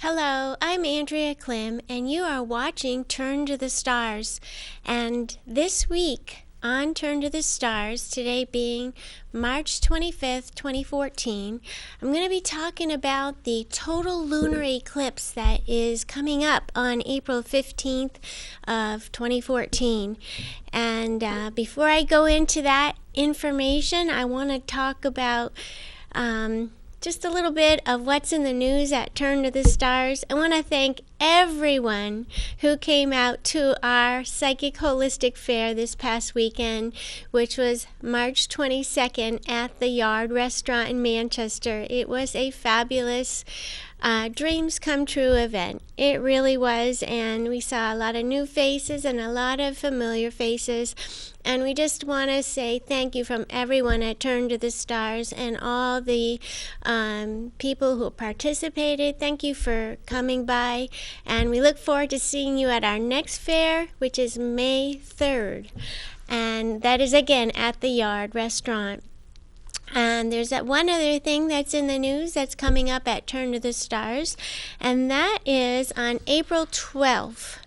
Hello, I'm Andrea Klim, and you are watching Turn to the Stars. And this week on Turn to the Stars, today being March 25th, 2014, I'm going to be talking about the total lunar eclipse that is coming up on April 15th of 2014. And before I go into that information, I want to talk about just a little bit of what's in the news at Turn to the Stars. I want to thank everyone who came out to our Psychic Holistic Fair this past weekend, which was March 22nd at the Yard Restaurant in Manchester. It was a fabulous dreams come true event. It really was, and we saw a lot of new faces and a lot of familiar faces. And we just want to say thank you from everyone at Turn to the Stars and all the people who participated. Thank you for coming by. And we look forward to seeing you at our next fair, which is May 3rd. And that is again at the Yard Restaurant. And there's that one other thing that's in the news that's coming up at Turn to the Stars, and that is on April 12th.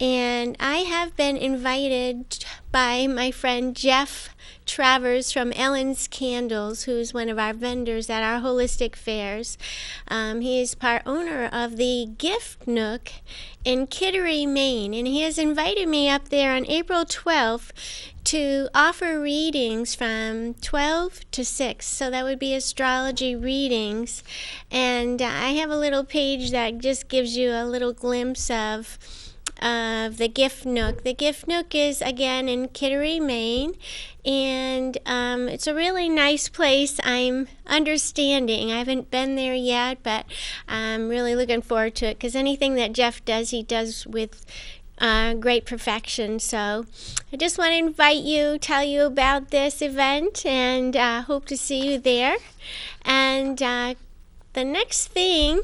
And I have been invited by my friend Jeff Travers from Ellen's Candles, who's one of our vendors at our holistic fairs. He is part owner of the Gift Nook in Kittery, Maine, and he has invited me up there on April 12th to offer readings from 12 to 6. So that would be astrology readings. And I have a little page that just gives you a little glimpse of the Gift Nook. The Gift Nook is again in Kittery, Maine, and it's a really nice place. I'm understanding. I haven't been there yet, but I'm really looking forward to it because anything that Jeff does, he does with great perfection. So I just want to invite you, tell you about this event, and hope to see you there. And the next thing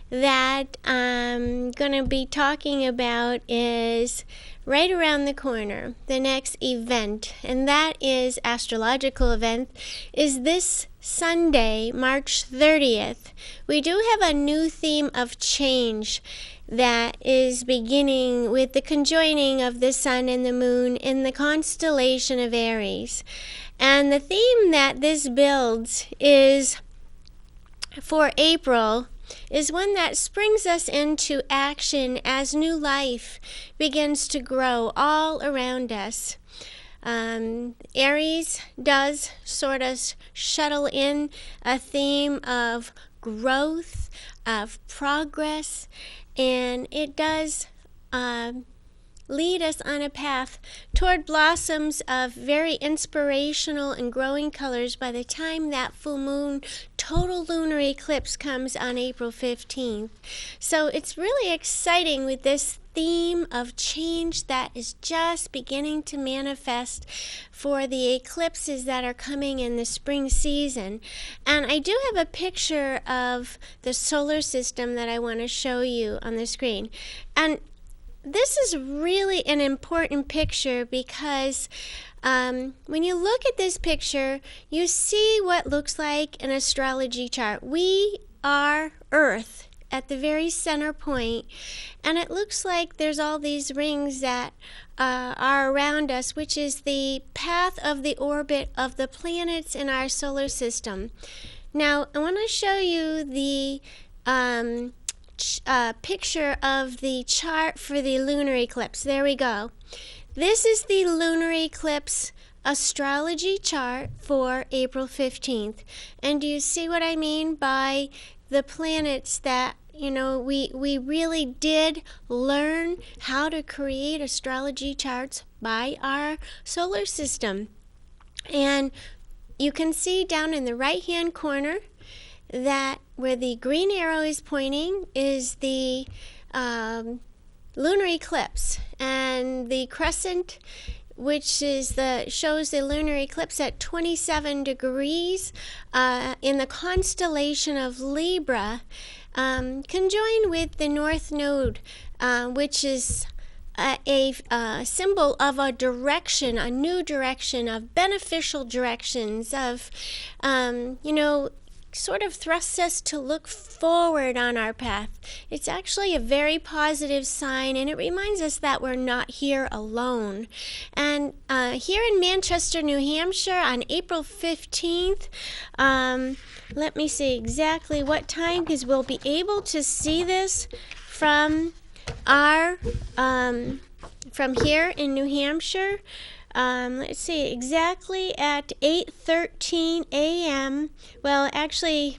that I'm going to be talking about is right around the corner. The next event, and that is astrological event, is this Sunday, March 30th. We do have a new theme of change that is beginning with the conjoining of the sun and the moon in the constellation of Aries. And the theme that this builds is for April is one that springs us into action as new life begins to grow all around us. Aries does sort of shuttle in a theme of growth, of progress, and it does lead us on a path toward blossoms of very inspirational and growing colors by the time that full moon total lunar eclipse comes on April 15th. So it's really exciting with this theme of change that is just beginning to manifest for the eclipses that are coming in the spring season. And I do have a picture of the solar system that I want to show you on the screen. And this is really an important picture because when you look at this picture, you see what looks like an astrology chart. We are Earth at the very center point, and it looks like there's all these rings that are around us, which is the path of the orbit of the planets in our solar system. Now, I want to show you the picture of the chart for the lunar eclipse. There we go. This is the lunar eclipse astrology chart for April 15th. And do you see what I mean by the planets that, we really did learn how to create astrology charts by our solar system. And you can see down in the right-hand corner that where the green arrow is pointing is the lunar eclipse, and the crescent, which is shows the lunar eclipse at 27 degrees in the constellation of Libra, conjoined with the North Node, which is a symbol of a direction, a new direction, of beneficial directions, of sort of thrusts us to look forward on our path. It's actually a very positive sign, and it reminds us that we're not here alone. And here in Manchester, New Hampshire, on April 15th, let me see exactly what time, because we'll be able to see this from our from here in New Hampshire. Let's see, exactly at 8:13 a.m. Well, actually,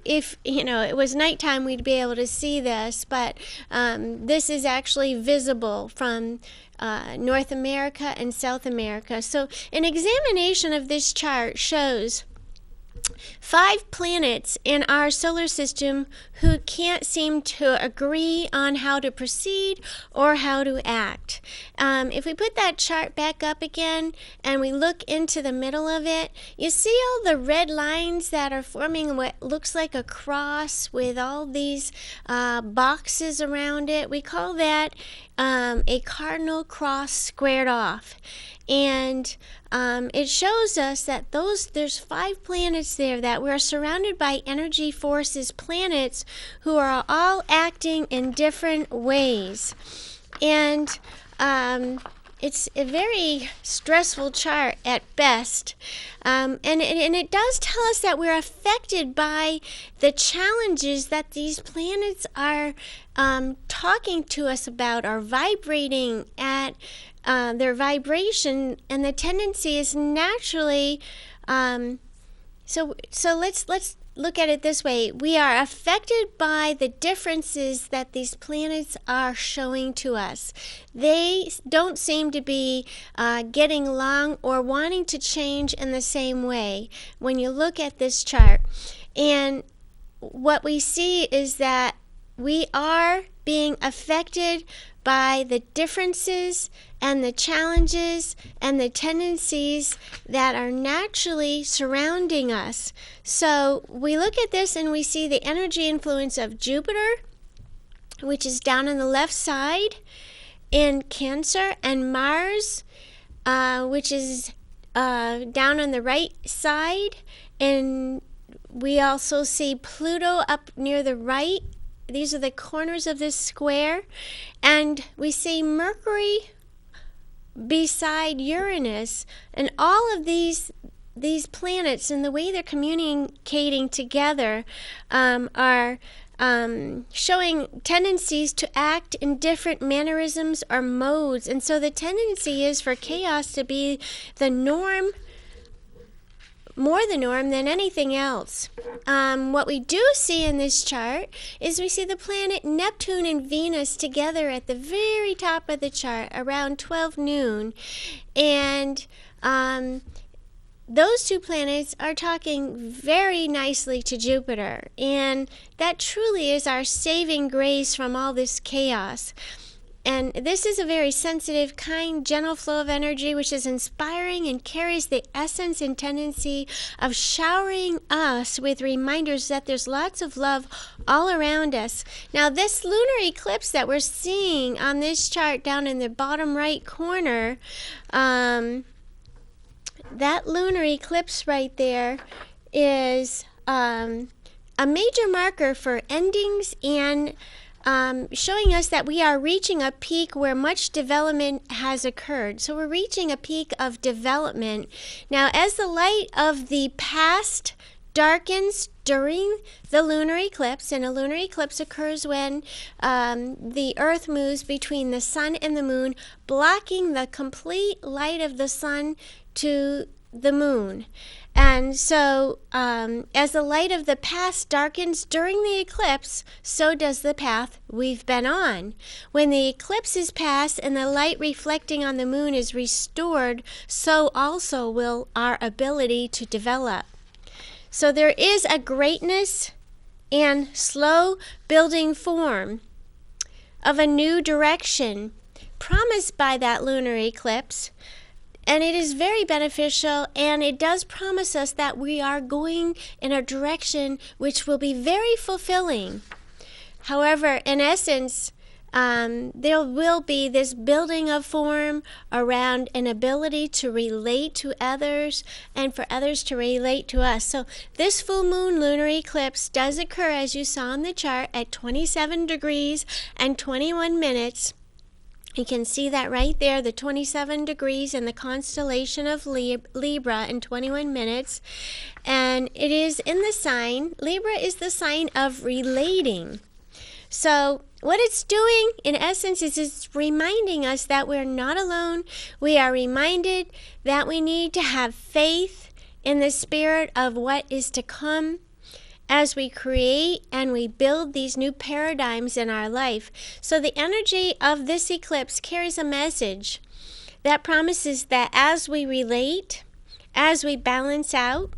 if it was nighttime, we'd be able to see this, but this is actually visible from North America and South America. So an examination of this chart shows 5 planets in our solar system who can't seem to agree on how to proceed or how to act. If we put that chart back up again and we look into the middle of it, you see all the red lines that are forming what looks like a cross with all these boxes around it. We call that a cardinal cross squared off. And it shows us that there's 5 planets there that we're surrounded by energy forces, planets who are all acting in different ways. And it's a very stressful chart at best. And it does tell us that we're affected by the challenges that these planets are talking to us about, are vibrating at their vibration, and the tendency is naturally so let's look at it this way. We are affected by the differences that these planets are showing to us. They don't seem to be getting along or wanting to change in the same way when you look at this chart. And what we see is that we are being affected by the differences and the challenges and the tendencies that are naturally surrounding us. So we look at this and we see the energy influence of Jupiter, which is down on the left side in Cancer, and Mars, which is down on the right side. And we also see Pluto up near the right. These are the corners of this square. And we see Mercury beside Uranus. And all of these planets and the way they're communicating together are showing tendencies to act in different mannerisms or modes. And so the tendency is for chaos to be the norm, more the norm than anything else. What we do see in this chart is we see the planet Neptune and Venus together at the very top of the chart around 12 noon. And those 2 planets are talking very nicely to Jupiter. And that truly is our saving grace from all this chaos. And this is a very sensitive, kind, gentle flow of energy, which is inspiring and carries the essence and tendency of showering us with reminders that there's lots of love all around us. Now, this lunar eclipse that we're seeing on this chart down in the bottom right corner, that lunar eclipse right there is a major marker for endings and showing us that we are reaching a peak where much development has occurred. So we're reaching a peak of development. Now, as the light of the past darkens during the lunar eclipse, and a lunar eclipse occurs when the Earth moves between the sun and the moon, blocking the complete light of the sun to the moon. And so as the light of the past darkens during the eclipse, so does the path we've been on. When the eclipse is past and the light reflecting on the moon is restored, so also will our ability to develop. So there is a greatness and slow building form of a new direction promised by that lunar eclipse. And it is very beneficial, and it does promise us that we are going in a direction which will be very fulfilling. However, in essence, there will be this building of form around an ability to relate to others and for others to relate to us. So this full moon lunar eclipse does occur, as you saw in the chart, at 27 degrees and 21 minutes. You can see that right there, the 27 degrees in the constellation of Libra in 21 minutes. And it is in the sign, Libra is the sign of relating. So what it's doing, in essence, is it's reminding us that we're not alone. We are reminded that we need to have faith in the spirit of what is to come as we create and we build these new paradigms in our life. So the energy of this eclipse carries a message that promises that as we relate, as we balance out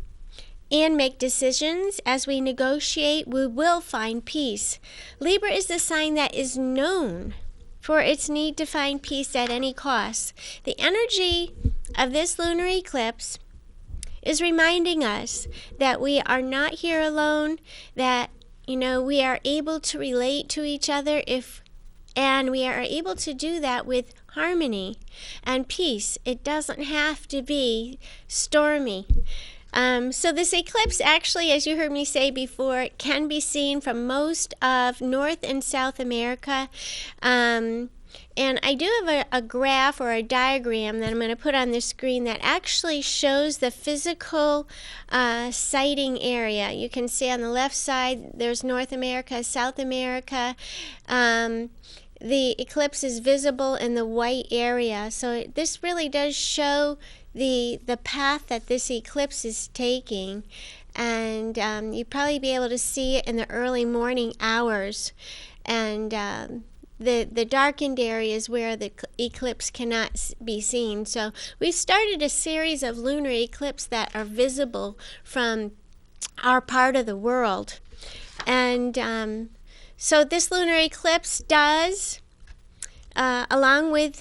and make decisions, as we negotiate, we will find peace. Libra is the sign that is known for its need to find peace at any cost. The energy of this lunar eclipse is reminding us that we are not here alone, that, we are able to relate to each other and we are able to do that with harmony and peace. It doesn't have to be stormy. So this eclipse actually, as you heard me say before, can be seen from most of North and South America. And I do have a graph or a diagram that I'm going to put on the screen that actually shows the physical sighting area. You can see on the left side there's North America, South America. The eclipse is visible in the white area. So this really does show the path that this eclipse is taking. And you'll probably be able to see it in the early morning hours. And the darkened areas where the eclipse cannot be seen. So we've started a series of lunar eclipses that are visible from our part of the world. And so this lunar eclipse does, does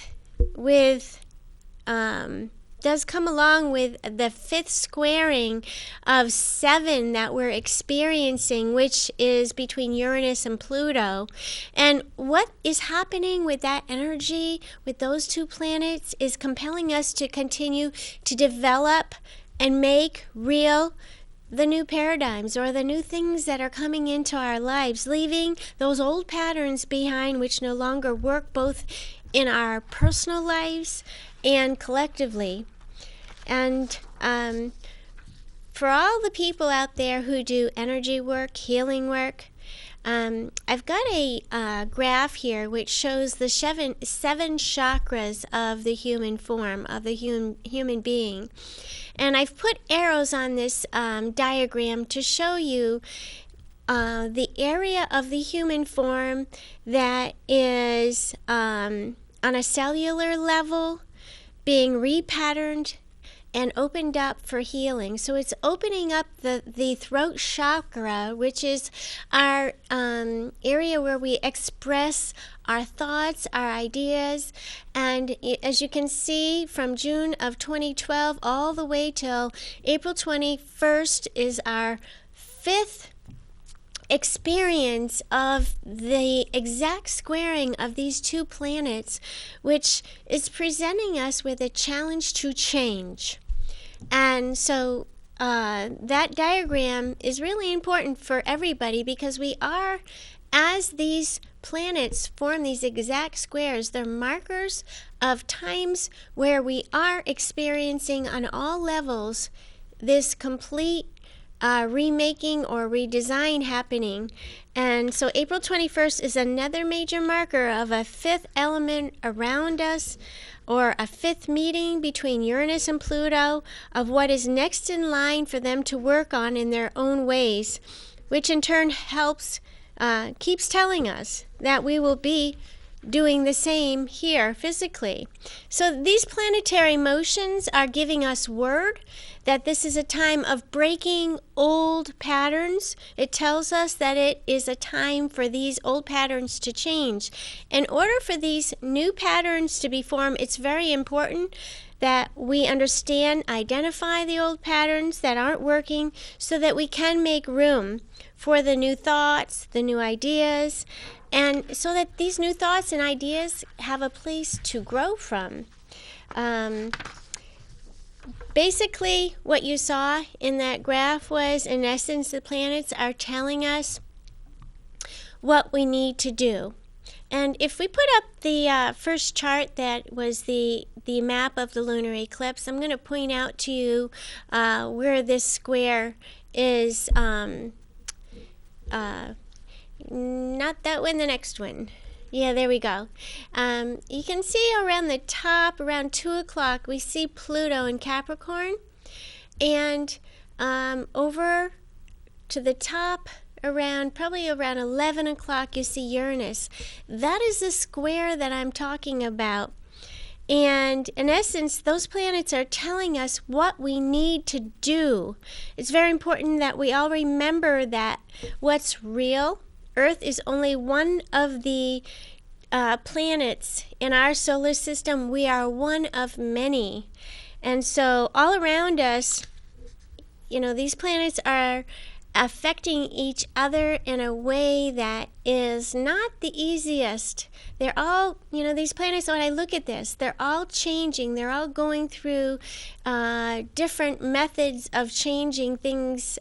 come along with the fifth squaring of 7 that we're experiencing, which is between Uranus and Pluto. And what is happening with that energy, with those two planets, is compelling us to continue to develop and make real the new paradigms or the new things that are coming into our lives, leaving those old patterns behind which no longer work both in our personal lives and collectively. And for all the people out there who do energy work, healing work, I've got a graph here which shows the seven chakras of the human form, of the human being. And I've put arrows on this diagram to show you the area of the human form that is on a cellular level being repatterned and opened up for healing. So it's opening up the throat chakra, which is our area where we express our thoughts, our ideas. And as you can see, from June of 2012 all the way till April 21st is our 5th experience of the exact squaring of these two planets, which is presenting us with a challenge to change. And so that diagram is really important for everybody because we are, as these planets form these exact squares, they're markers of times where we are experiencing on all levels this complete remaking or redesign happening. And so April 21st is another major marker of a 5th element around us, or a 5th meeting between Uranus and Pluto, of what is next in line for them to work on in their own ways, which in turn helps, keeps telling us that we will be doing the same here physically. So these planetary motions are giving us word that this is a time of breaking old patterns. It tells us that it is a time for these old patterns to change. In order for these new patterns to be formed, it's very important that we understand, identify the old patterns that aren't working so that we can make room for the new thoughts, the new ideas, and so that these new thoughts and ideas have a place to grow from. Basically, what you saw in that graph was, in essence, the planets are telling us what we need to do. And if we put up the first chart that was the map of the lunar eclipse, I'm going to point out to you where this square is, not that one, the next one. Yeah, there we go. You can see around the top, around 2 o'clock, we see Pluto in Capricorn. And over to the top, probably around 11 o'clock, you see Uranus. That is the square that I'm talking about. And in essence, those planets are telling us what we need to do. It's very important that we all remember that what's real, Earth is only one of the planets in our solar system. We are one of many. And so all around us, these planets are affecting each other in a way that is not the easiest. They're all, these planets, when I look at this, they're all changing. They're all going through different methods of changing things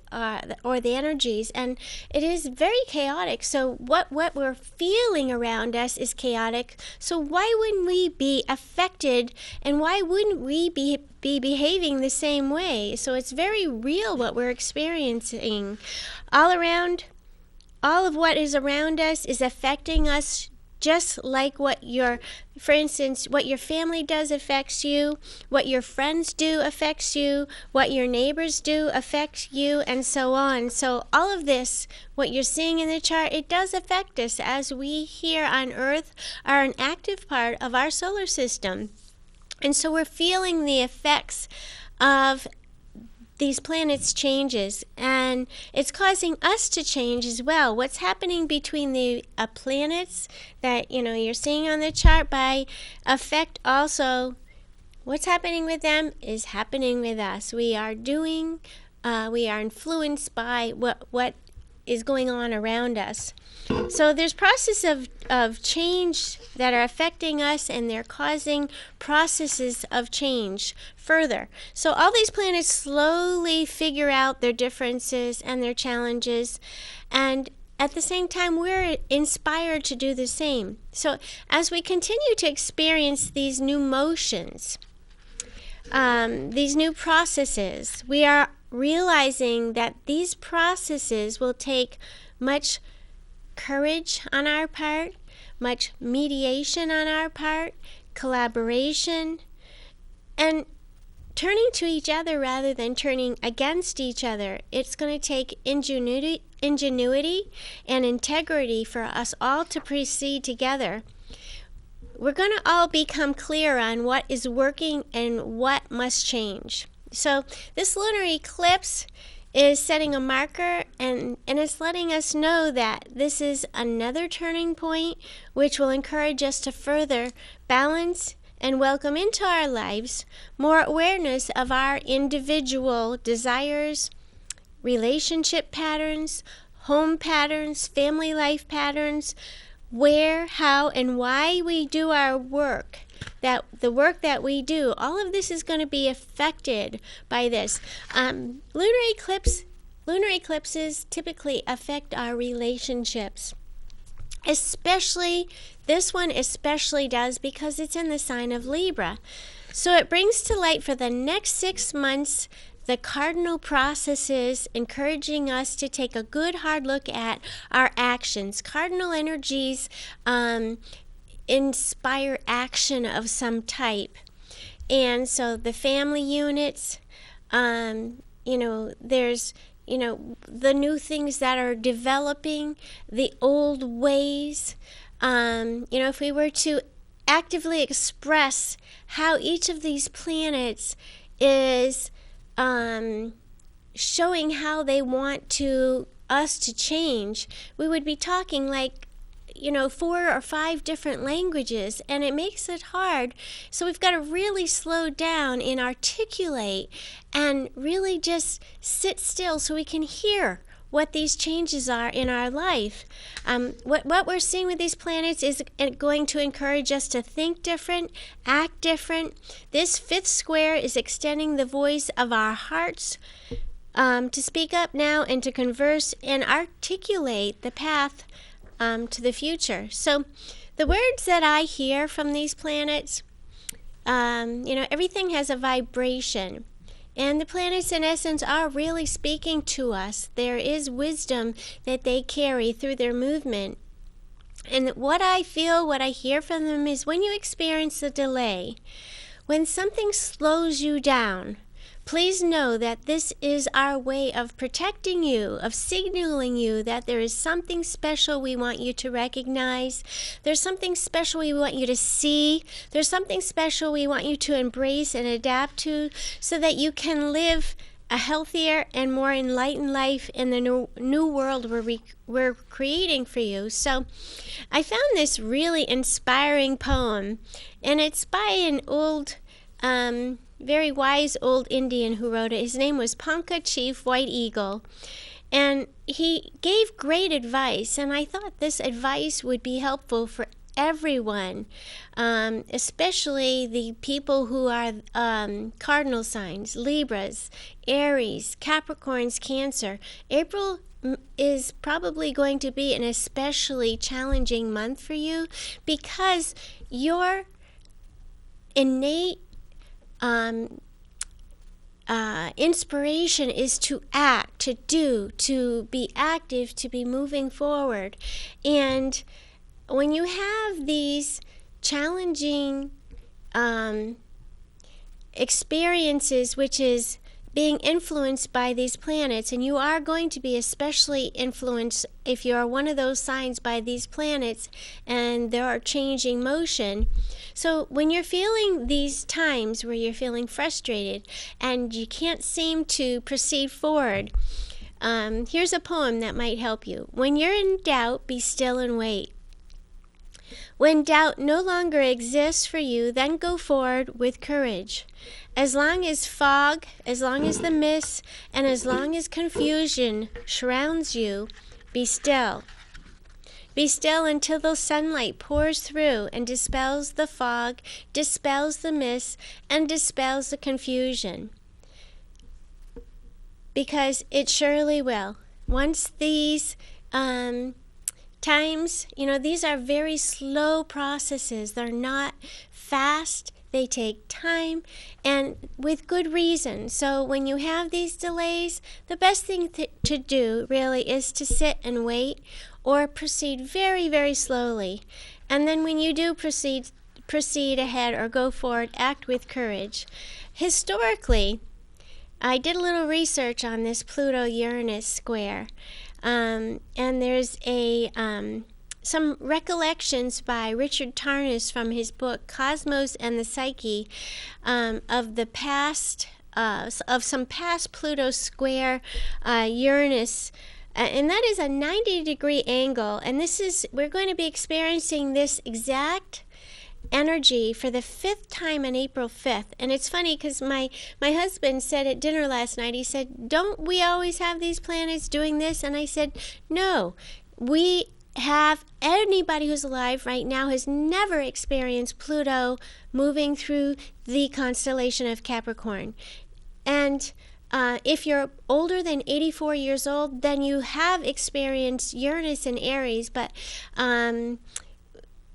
or the energies, and it is very chaotic. So what we're feeling around us is chaotic. So why wouldn't we be affected, and why wouldn't we be behaving the same way? So it's very real what we're experiencing. All around, all of what is around us is affecting us, just like for instance, what your family does affects you, what your friends do affects you, what your neighbors do affects you, and so on. So all of this, what you're seeing in the chart, it does affect us, as we here on Earth are an active part of our solar system. And so we're feeling the effects of these planets' changes, and it's causing us to change as well. What's happening between the planets that you're seeing on the chart by affect also what's happening with them is happening with us. We are influenced by what is going on around us. So there's process of change that are affecting us, and they're causing processes of change further. So all these planets slowly figure out their differences and their challenges, and at the same time we're inspired to do the same. So as we continue to experience these new motions, these new processes, we are realizing that these processes will take much courage on our part, much mediation on our part, collaboration, and turning to each other rather than turning against each other. It's going to take ingenuity and integrity for us all to proceed together. We're going to all become clear on what is working and what must change. So this lunar eclipse is setting a marker, and it's letting us know that this is another turning point which will encourage us to further balance and welcome into our lives more awareness of our individual desires, relationship patterns, home patterns, family life patterns, where, how, and why we do our work. That the work that we do, all of this is going to be affected by this. Lunar eclipses typically affect our relationships. Especially, this one especially does because it's in the sign of Libra. So it brings to light for the next 6 months the cardinal processes, encouraging us to take a good hard look at our actions. Cardinal energies inspire action of some type. And so the family units, there's, the new things that are developing, the old ways. If we were to actively express how each of these planets is showing how they want us to change, we would be talking like 4 or 5 different languages, and it makes it hard. So we've got to really slow down and articulate and really just sit still so we can hear what these changes are in our life. What we're seeing with these planets is going to encourage us to think different, act different. This 5th square is extending the voice of our hearts to speak up now and to converse and articulate the path to the future. So the words that I hear from these planets, everything has a vibration. And the planets, in essence, are really speaking to us. There is wisdom that they carry through their movement. And what I feel, what I hear from them is when you experience a delay, when something slows you down, please know that this is our way of protecting you, of signaling you that there is something special we want you to recognize. There's something special we want you to see. There's something special we want you to embrace and adapt to so that you can live a healthier and more enlightened life in the new world we're creating for you. So I found this really inspiring poem, and it's by an old very wise old Indian who wrote it. His name was Ponca Chief White Eagle, and he gave great advice, and I thought this advice would be helpful for everyone, especially the people who are cardinal signs, Libras, Aries, Capricorns, Cancer. April is probably going to be an especially challenging month for you because your innate inspiration is to act, to do, to be active, to be moving forward. And when you have these challenging experiences, which is being influenced by these planets, and you are going to be especially influenced if you are one of those signs by these planets and there are changing motion. So when you're feeling these times where you're feeling frustrated and you can't seem to proceed forward, here's a poem that might help you. When you're in doubt, be still and wait. When doubt no longer exists for you, then go forward with courage. As long as fog, as long as the mist, and as long as confusion surrounds you, be still. Be still until the sunlight pours through and dispels the fog, dispels the mist, and dispels the confusion. Because it surely will. Once these times, these are very slow processes. They're not fast. They take time, and with good reason. So when you have these delays, the best thing to do really is to sit and wait or proceed very, very slowly. And then when you do proceed ahead or go forward, act with courage. Historically, I did a little research on this Pluto-Uranus square, and there's some recollections by Richard Tarnas from his book Cosmos and the Psyche of the past, of some past Pluto square Uranus, and that is a 90-degree angle, and we're going to be experiencing this exact energy for the 5th time on April 5th. And it's funny because my husband said at dinner last night, he said, "Don't we always have these planets doing this?" And I said, "No, anybody who's alive right now has never experienced Pluto moving through the constellation of Capricorn. And if you're older than 84 years old, then you have experienced Uranus and Aries, but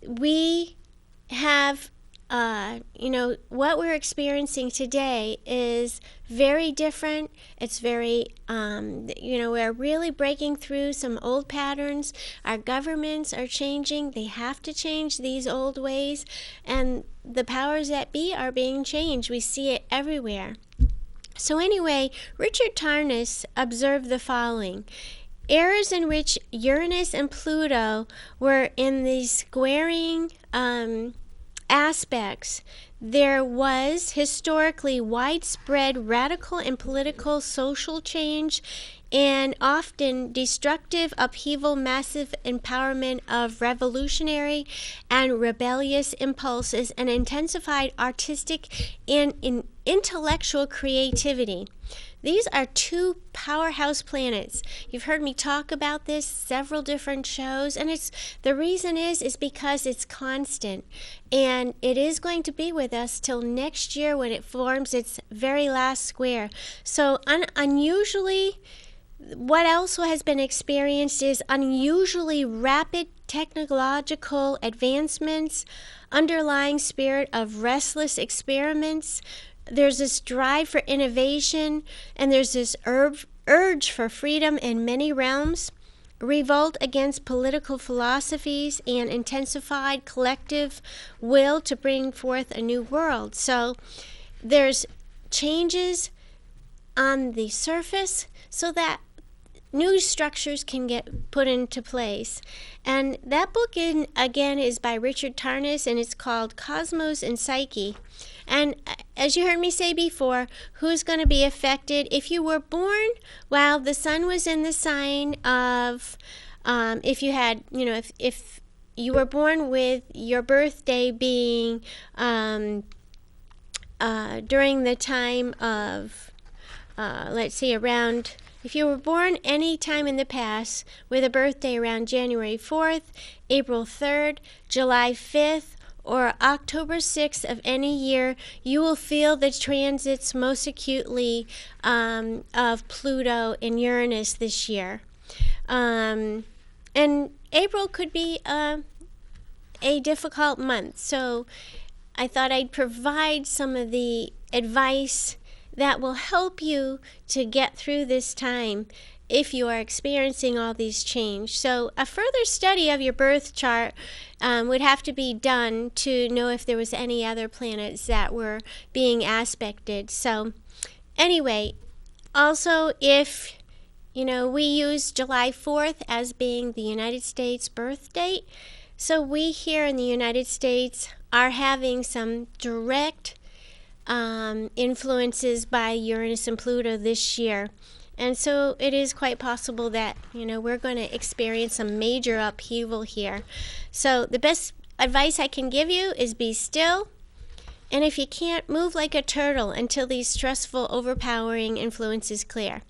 we have, what we're experiencing today is very different. It's very, we're really breaking through some old patterns. Our governments are changing. They have to change these old ways, and the powers that be are being changed. We see it everywhere. So anyway, Richard Tarnas observed the following. Eras in which Uranus and Pluto were in these squaring aspects, there was historically widespread radical and political social change and often destructive upheaval, massive empowerment of revolutionary and rebellious impulses, and intensified artistic and intellectual creativity. These are two powerhouse planets. You've heard me talk about this several different shows, and the reason is because it's constant, and it is going to be with us till next year when it forms its very last square. So unusually, what else has been experienced is unusually rapid technological advancements, underlying spirit of restless experiments. There's this drive for innovation, and there's this urge for freedom in many realms, revolt against political philosophies, and intensified collective will to bring forth a new world. So there's changes on the surface so that new structures can get put into place. And that book, again, is by Richard Tarnas, and it's called Cosmos and Psyche. And as you heard me say before, who's going to be affected? If you were born while the sun was in the sign of, if you had, if you were born with your birthday being during the time of, let's see, around, if you were born any time in the past with a birthday around January 4th, April 3rd, July 5th, or October 6th of any year, you will feel the transits most acutely of Pluto and Uranus this year. And April could be a difficult month, so I thought I'd provide some of the advice that will help you to get through this time if you are experiencing all these change. So a further study of your birth chart would have to be done to know if there was any other planets that were being aspected. So anyway, also if we use July 4th as being the United States birth date, so we here in the United States are having some direct influences by Uranus and Pluto this year. And so it is quite possible that, we're going to experience some major upheaval here. So the best advice I can give you is be still. And if you can't, move like a turtle until these stressful, overpowering influences clear.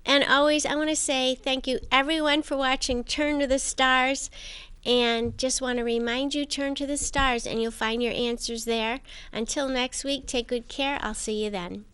And always, I want to say thank you, everyone, for watching Turn to the Stars. And just want to remind you, turn to the stars and you'll find your answers there. Until next week, take good care. I'll see you then.